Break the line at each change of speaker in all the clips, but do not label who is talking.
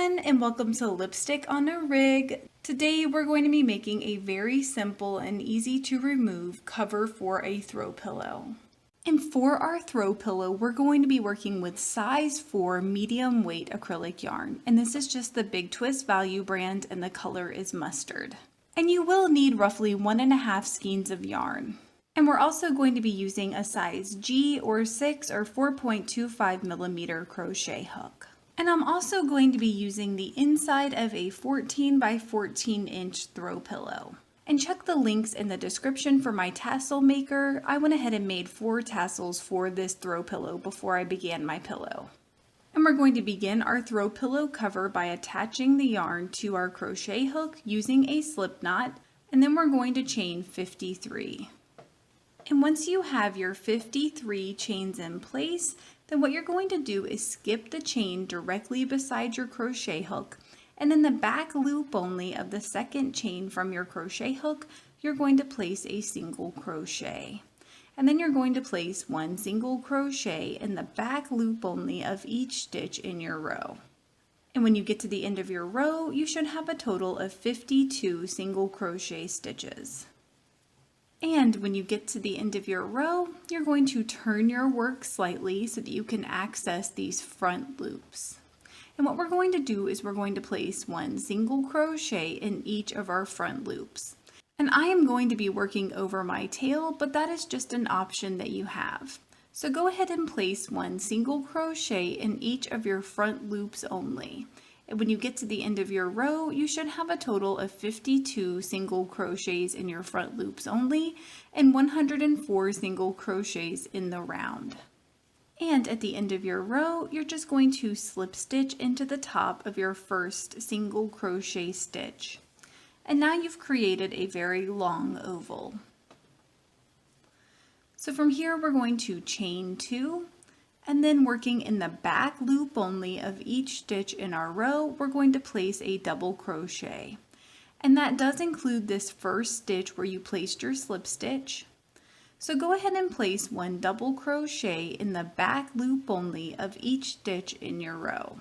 everyone, and welcome to Lipstick on a Rig. Today we're going to be making a very simple and easy to remove cover for a throw pillow. And for our throw pillow, we're going to be working with size 4 medium weight acrylic yarn. And this is just the Big Twist Value brand and the color is mustard. And you will need roughly 1.5 skeins of yarn. And we're also going to be using a size G or 6 or 4.25 millimeter crochet hook. And I'm also going to be using the inside of a 14 by 14 inch throw pillow. And check the links in the description for my tassel maker. I went ahead and made 4 tassels for this throw pillow before I began my pillow. And we're going to begin our throw pillow cover by attaching the yarn to our crochet hook using a slip knot, and then we're going to chain 53. And once you have your 53 chains in place, then what you're going to do is skip the chain directly beside your crochet hook, and in the back loop only of the second chain from your crochet hook, you're going to place a single crochet. And then you're going to place 1 single crochet in the back loop only of each stitch in your row. And when you get to the end of your row, you should have a total of 52 single crochet stitches. And when you get to the end of your row, you're going to turn your work slightly so that you can access these front loops. And what we're going to do is we're going to place 1 single crochet in each of our front loops. And I am going to be working over my tail, but that is just an option that you have. So go ahead and place 1 single crochet in each of your front loops only. And when you get to the end of your row, you should have a total of 52 single crochets in your front loops only and 104 single crochets in the round. And at the end of your row, you're just going to slip stitch into the top of your first single crochet stitch. And now you've created a very long oval. So from here, we're going to chain 2. And then working in the back loop only of each stitch in our row, we're going to place a double crochet. And that does include this first stitch where you placed your slip stitch. So go ahead and place 1 double crochet in the back loop only of each stitch in your row.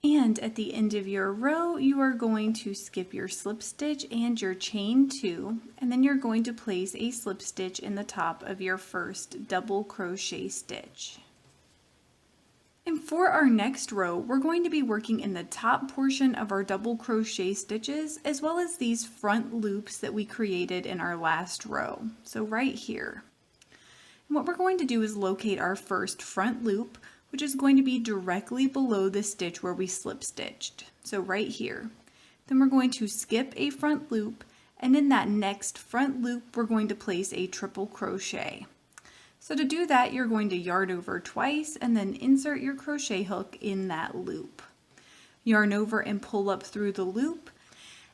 And at the end of your row, you are going to skip your slip stitch and your chain 2, and then you're going to place a slip stitch in the top of your first double crochet stitch. And for our next row, we're going to be working in the top portion of our double crochet stitches, as well as these front loops that we created in our last row. So right here. And what we're going to do is locate our first front loop, which is going to be directly below the stitch where we slip stitched. So right here. Then we're going to skip a front loop, and in that next front loop, we're going to place a triple crochet. So to do that, you're going to yarn over twice and then insert your crochet hook in that loop. Yarn over and pull up through the loop,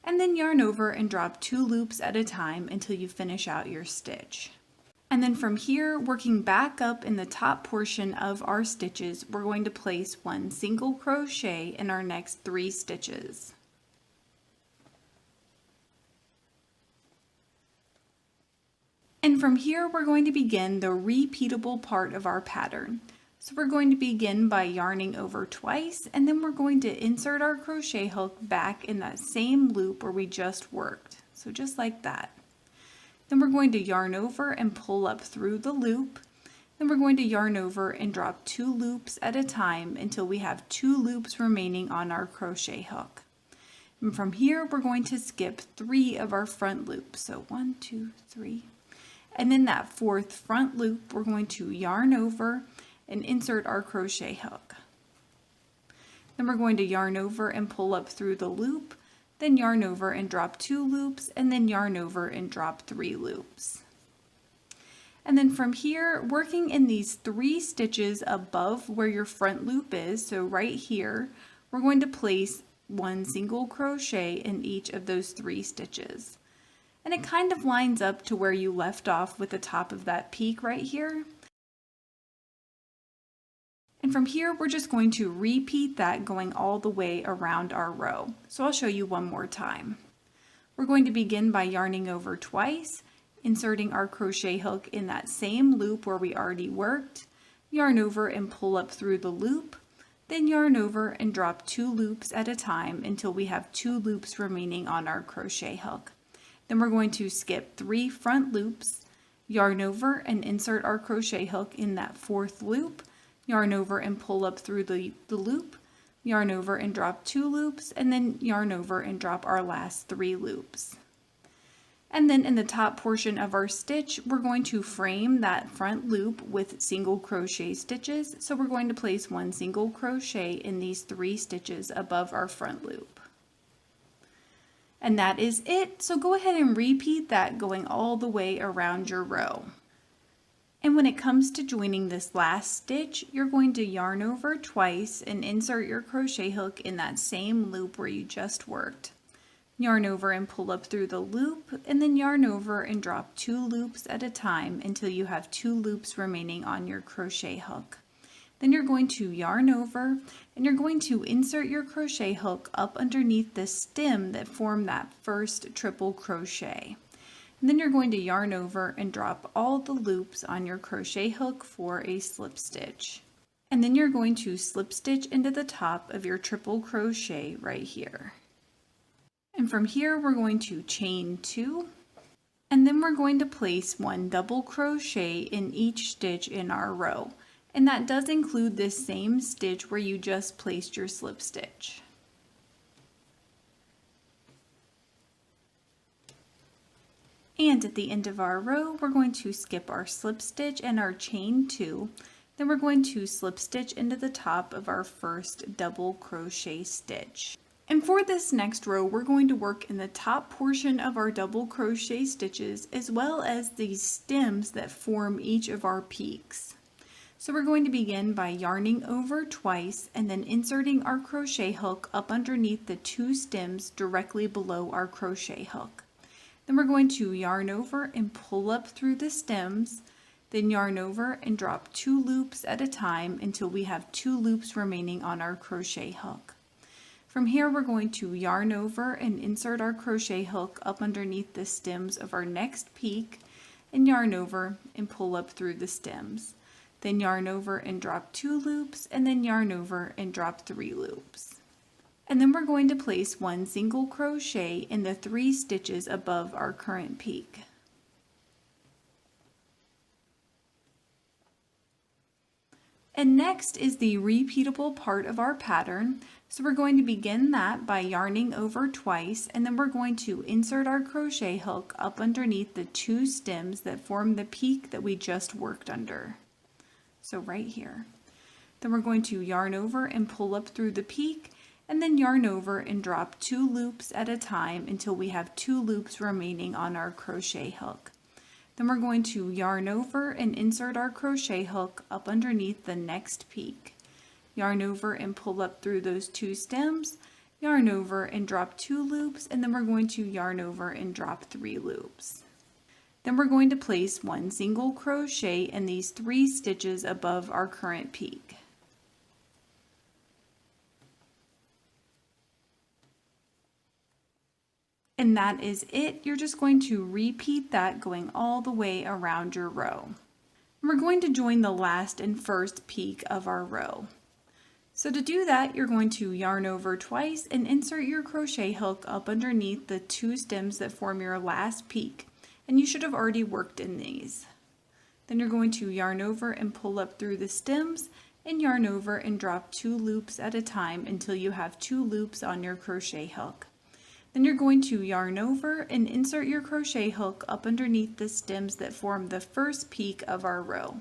and then yarn over and drop 2 loops at a time until you finish out your stitch. And then from here, working back up in the top portion of our stitches, we're going to place 1 single crochet in our next 3 stitches. And from here, we're going to begin the repeatable part of our pattern. So we're going to begin by yarning over twice, and then we're going to insert our crochet hook back in that same loop where we just worked. So just like that. Then we're going to yarn over and pull up through the loop. Then we're going to yarn over and drop 2 loops at a time until we have 2 loops remaining on our crochet hook. And from here, we're going to skip 3 of our front loops. So 1, 2, 3. And in that 4th front loop, we're going to yarn over and insert our crochet hook. Then we're going to yarn over and pull up through the loop, then yarn over and drop 2 loops, and then yarn over and drop 3 loops. And then from here, working in these 3 stitches above where your front loop is, so right here, we're going to place 1 single crochet in each of those 3 stitches. And it kind of lines up to where you left off with the top of that peak right here. And from here, we're just going to repeat that going all the way around our row. So I'll show you one more time. We're going to begin by yarning over twice, inserting our crochet hook in that same loop where we already worked, yarn over and pull up through the loop, Then yarn over and drop 2 loops at a time until we have 2 loops remaining on our crochet hook. Then we're going to skip 3 front loops, yarn over and insert our crochet hook in that 4th loop, yarn over and pull up through the loop, yarn over and drop 2 loops, and then yarn over and drop our last 3 loops. And then in the top portion of our stitch, we're going to frame that front loop with single crochet stitches. So we're going to place 1 single crochet in these 3 stitches above our front loop. And that is it. So go ahead and repeat that going all the way around your row. And when it comes to joining this last stitch, you're going to yarn over twice and insert your crochet hook in that same loop where you just worked. Yarn over and pull up through the loop, and then yarn over and drop 2 loops at a time until you have 2 loops remaining on your crochet hook. Then you're going to yarn over and you're going to insert your crochet hook up underneath the stem that formed that first triple crochet. And then you're going to yarn over and drop all the loops on your crochet hook for a slip stitch. And then you're going to slip stitch into the top of your triple crochet right here. And from here we're going to chain 2, and then we're going to place 1 double crochet in each stitch in our row. And that does include this same stitch where you just placed your slip stitch. And at the end of our row, we're going to skip our slip stitch and our chain 2. Then we're going to slip stitch into the top of our first double crochet stitch. And for this next row, we're going to work in the top portion of our double crochet stitches as well as these stems that form each of our peaks. So we're going to begin by yarning over twice and then inserting our crochet hook up underneath the 2 stems directly below our crochet hook. Then we're going to yarn over and pull up through the stems, then yarn over and drop 2 loops at a time until we have 2 loops remaining on our crochet hook. From here we're going to yarn over and insert our crochet hook up underneath the stems of our next peak and yarn over and pull up through the stems. Then yarn over and drop 2 loops and then yarn over and drop 3 loops. And then we're going to place 1 single crochet in the 3 stitches above our current peak. And next is the repeatable part of our pattern. So we're going to begin that by yarning over twice, and then we're going to insert our crochet hook up underneath the 2 stems that form the peak that we just worked under. So right here. Then we're going to yarn over and pull up through the peak, and then yarn over and drop 2 loops at a time until we have 2 loops remaining on our crochet hook. Then we're going to yarn over and insert our crochet hook up underneath the next peak. Yarn over and pull up through those 2 stems, yarn over and drop 2 loops, and then we're going to yarn over and drop 3 loops. Then we're going to place 1 single crochet in these 3 stitches above our current peak. And that is it. You're just going to repeat that going all the way around your row. And we're going to join the last and first peak of our row. So to do that, you're going to yarn over twice and insert your crochet hook up underneath the 2 stems that form your last peak. And you should have already worked in these. Then you're going to yarn over and pull up through the stems and yarn over and drop 2 loops at a time until you have 2 loops on your crochet hook. Then you're going to yarn over and insert your crochet hook up underneath the stems that form the first peak of our row.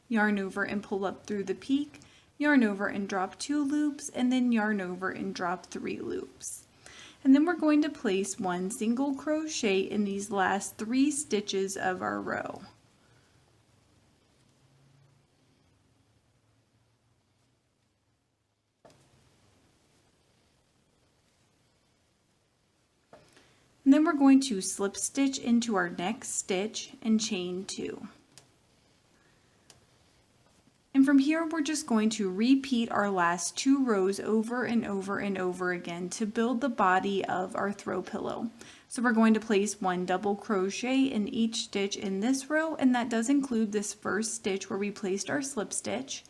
Yarn over and pull up through the peak, yarn over and drop 2 loops, and then yarn over and drop 3 loops. And then we're going to place 1 single crochet in these last 3 stitches of our row. And then we're going to slip stitch into our next stitch and chain 2. And from here, we're just going to repeat our last 2 rows over and over and over again to build the body of our throw pillow. So we're going to place 1 double crochet in each stitch in this row, and that does include this first stitch where we placed our slip stitch.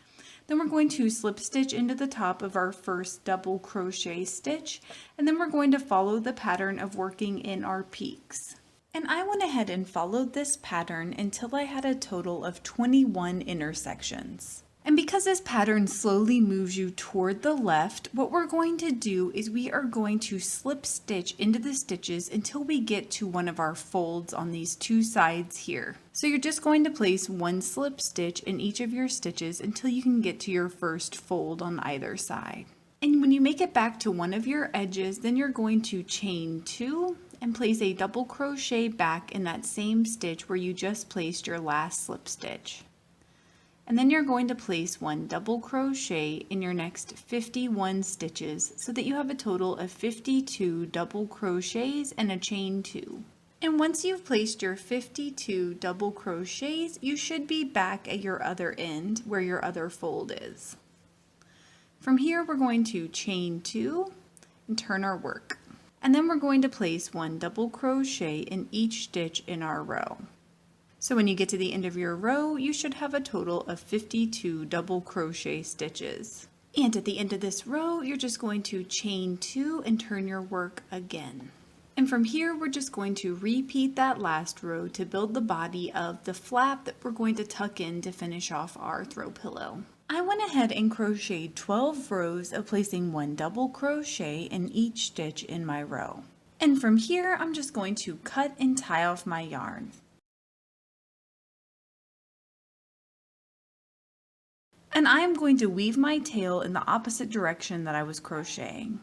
Then we're going to slip stitch into the top of our first double crochet stitch, and then we're going to follow the pattern of working in our peaks. And I went ahead and followed this pattern until I had a total of 21 intersections. And because this pattern slowly moves you toward the left, what we're going to do is we are going to slip stitch into the stitches until we get to one of our folds on these two sides here. So you're just going to place one slip stitch in each of your stitches until you can get to your first fold on either side. And when you make it back to one of your edges, then you're going to chain 2 and place a double crochet back in that same stitch where you just placed your last slip stitch. And then you're going to place one double crochet in your next 51 stitches so that you have a total of 52 double crochets and a chain 2. And once you've placed your 52 double crochets, you should be back at your other end where your other fold is. From here, we're going to chain 2 and turn our work. And then we're going to place one double crochet in each stitch in our row. So when you get to the end of your row, you should have a total of 52 double crochet stitches. And at the end of this row, you're just going to chain 2 and turn your work again. And from here, we're just going to repeat that last row to build the body of the flap that we're going to tuck in to finish off our throw pillow. I went ahead and crocheted 12 rows of placing one double crochet in each stitch in my row. And from here, I'm just going to cut and tie off my yarn. And I am going to weave my tail in the opposite direction that I was crocheting.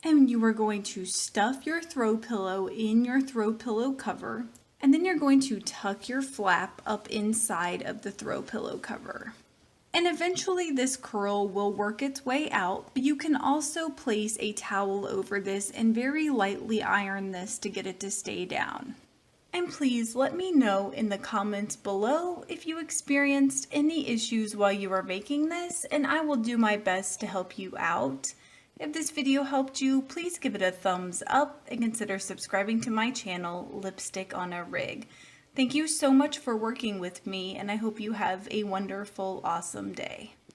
And you are going to stuff your throw pillow in your throw pillow cover, and then you're going to tuck your flap up inside of the throw pillow cover. And eventually this curl will work its way out, but you can also place a towel over this and very lightly iron this to get it to stay down. And please let me know in the comments below if you experienced any issues while you were making this, and I will do my best to help you out. If this video helped you, please give it a thumbs up and consider subscribing to my channel, Lipstick on a Rig. Thank you so much for working with me, and I hope you have a wonderful, awesome day.